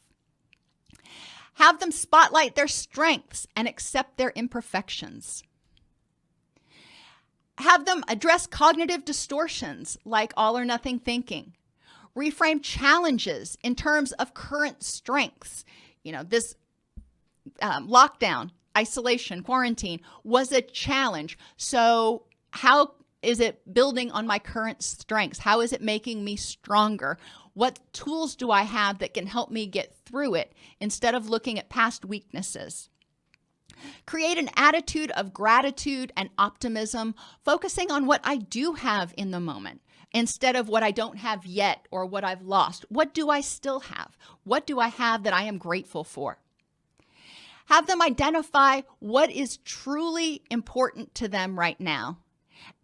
Have them spotlight their strengths and accept their imperfections. Have them address cognitive distortions like all or nothing thinking. Reframe challenges in terms of current strengths. This lockdown, isolation, quarantine was a challenge. So how is it building on my current strengths? How is it making me stronger? What tools do I have that can help me get through it instead of looking at past weaknesses? Create an attitude of gratitude and optimism, focusing on what I do have in the moment instead of what I don't have yet or what I've lost. What do I still have? What do I have that I am grateful for? Have them identify what is truly important to them right now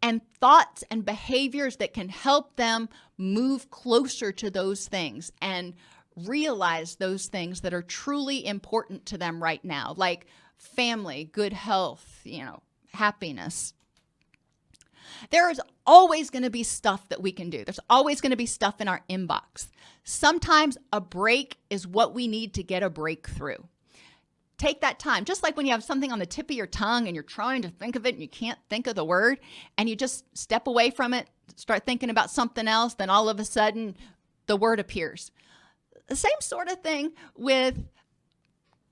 and thoughts and behaviors that can help them move closer to those things and realize those things that are truly important to them right now, like family, good health, happiness. There is always going to be stuff that we can do. There's always going to be stuff in our inbox. Sometimes a break is what we need to get a breakthrough. Take that time, just like when you have something on the tip of your tongue and you're trying to think of it and you can't think of the word, and you just step away from it, start thinking about something else, then all of a sudden the word appears. The same sort of thing with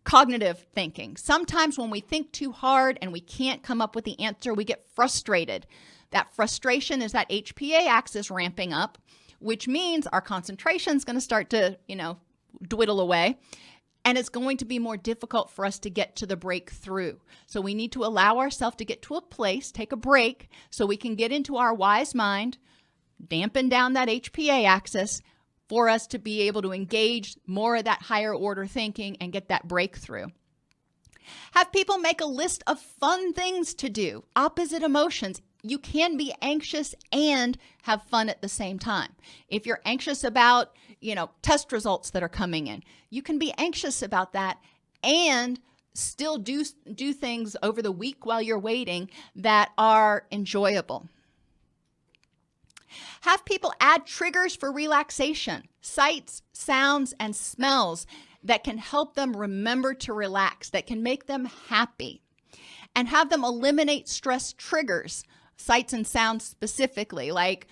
cognitive thinking. Sometimes when we think too hard and we can't come up with the answer, we get frustrated. That frustration is that HPA axis ramping up, which means our concentration is going to start to, dwindle away. And it's going to be more difficult for us to get to the breakthrough. So we need to allow ourselves to get to a place, take a break, so we can get into our wise mind, dampen down that HPA axis for us to be able to engage more of that higher order thinking and get that breakthrough. Have people make a list of fun things to do, opposite emotions. You can be anxious and have fun at the same time. If you're anxious about, test results that are coming in, you can be anxious about that and still do things over the week while you're waiting that are enjoyable. Have people add triggers for relaxation, sights, sounds, and smells that can help them remember to relax, that can make them happy. And have them eliminate stress triggers, sights and sounds specifically, like,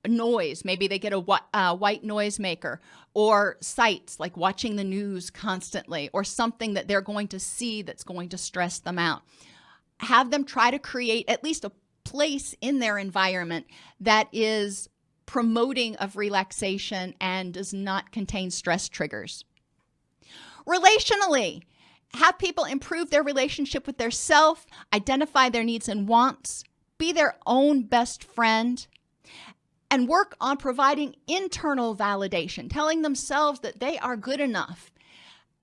noise. Maybe they get a white noisemaker, or sights like watching the news constantly, or something that they're going to see that's going to stress them out. Have them try to create at least a place in their environment that is promoting of relaxation and does not contain stress triggers. Relationally, have people improve their relationship with their self, identify their needs and wants, be their own best friend, and work on providing internal validation, telling themselves that they are good enough,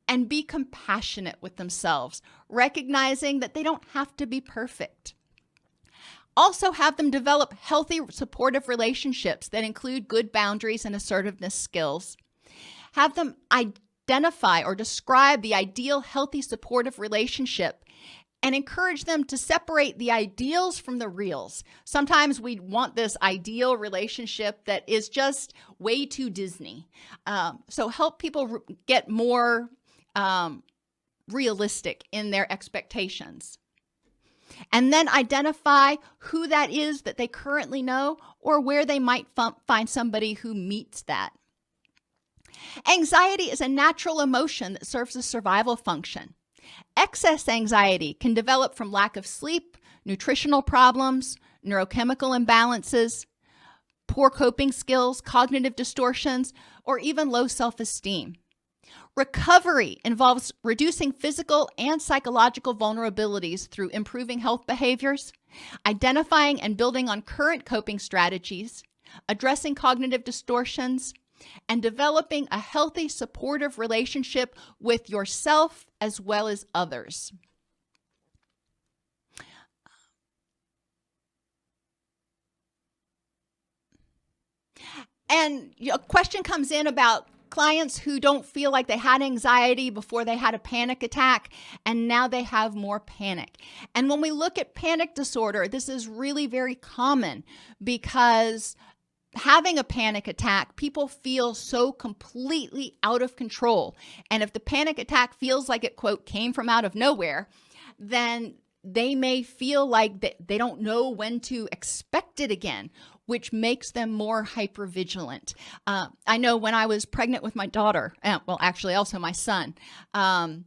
and be compassionate with themselves, recognizing that they don't have to be perfect. Also have them develop healthy, supportive relationships that include good boundaries and assertiveness skills. Have them identify or describe the ideal, healthy, supportive relationship and encourage them to separate the ideals from the reals. Sometimes we want this ideal relationship that is just way too Disney. So help people get more realistic in their expectations. And then identify who that is that they currently know or where they might find somebody who meets that. Anxiety is a natural emotion that serves a survival function. Excess anxiety can develop from lack of sleep, nutritional problems, neurochemical imbalances, poor coping skills, cognitive distortions, or even low self-esteem. Recovery involves reducing physical and psychological vulnerabilities through improving health behaviors, identifying and building on current coping strategies, addressing cognitive distortions, and developing a healthy, supportive relationship with yourself as well as others. And a question comes in about clients who don't feel like they had anxiety before they had a panic attack, and now they have more panic. And when we look at panic disorder, this is really very common because having a panic attack, people feel so completely out of control. And if the panic attack feels like it, quote, came from out of nowhere, then they may feel like they don't know when to expect it again, which makes them more hypervigilant. I know when I was pregnant with my daughter, well, actually also my son, I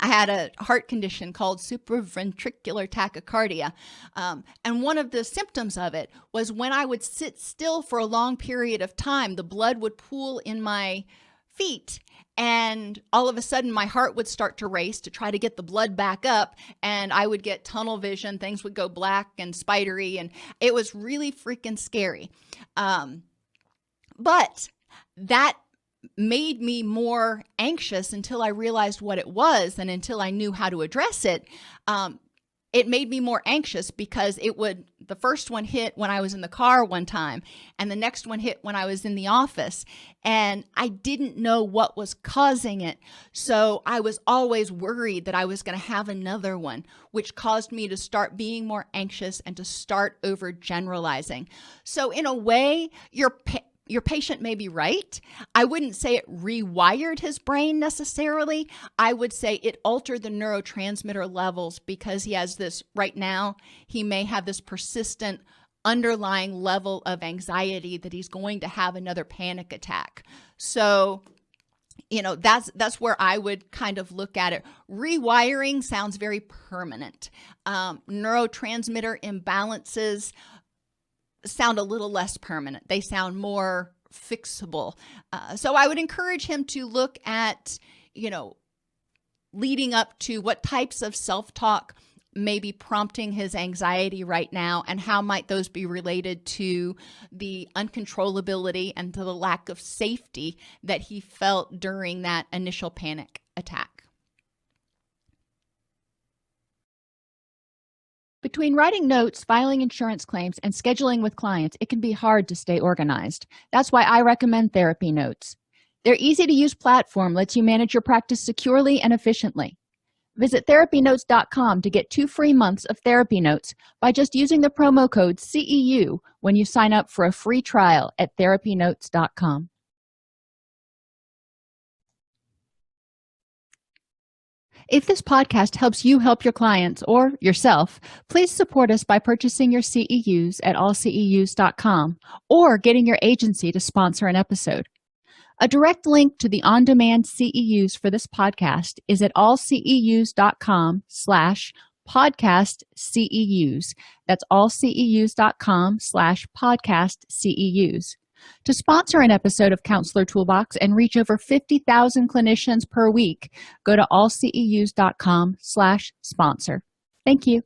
had a heart condition called supraventricular tachycardia. And one of the symptoms of it was when I would sit still for a long period of time, the blood would pool in my feet. And all of a sudden, my heart would start to race to try to get the blood back up. And I would get tunnel vision. Things would go black and spidery. And it was really freaking scary. But that made me more anxious until I realized what it was, and until I knew how to address it. It made me more anxious because the first one hit when I was in the car one time, and the next one hit when I was in the office, and I didn't know what was causing it. So I was always worried that I was going to have another one, which caused me to start being more anxious and to start overgeneralizing. So in a way, your patient may be right. I wouldn't say it rewired his brain necessarily. I would say it altered the neurotransmitter levels, because he has this right now, he may have this persistent underlying level of anxiety that he's going to have another panic attack. So, that's where I would kind of look at it. Rewiring sounds very permanent. Neurotransmitter imbalances sound a little less permanent. They sound more fixable. So I would encourage him to look at, leading up to what types of self-talk may be prompting his anxiety right now, and how might those be related to the uncontrollability and to the lack of safety that he felt during that initial panic attack. Between writing notes, filing insurance claims, and scheduling with clients, it can be hard to stay organized. That's why I recommend Therapy Notes. Their easy-to-use platform lets you manage your practice securely and efficiently. Visit therapynotes.com to get 2 free months of Therapy Notes by just using the promo code CEU when you sign up for a free trial at therapynotes.com. If this podcast helps you help your clients or yourself, please support us by purchasing your CEUs at allceus.com or getting your agency to sponsor an episode. A direct link to the on-demand CEUs for this podcast is at allceus.com/podcast CEUs. That's allceus.com/podcast CEUs. To sponsor an episode of Counselor Toolbox and reach over 50,000 clinicians per week, go to allceus.com/sponsor. Thank you.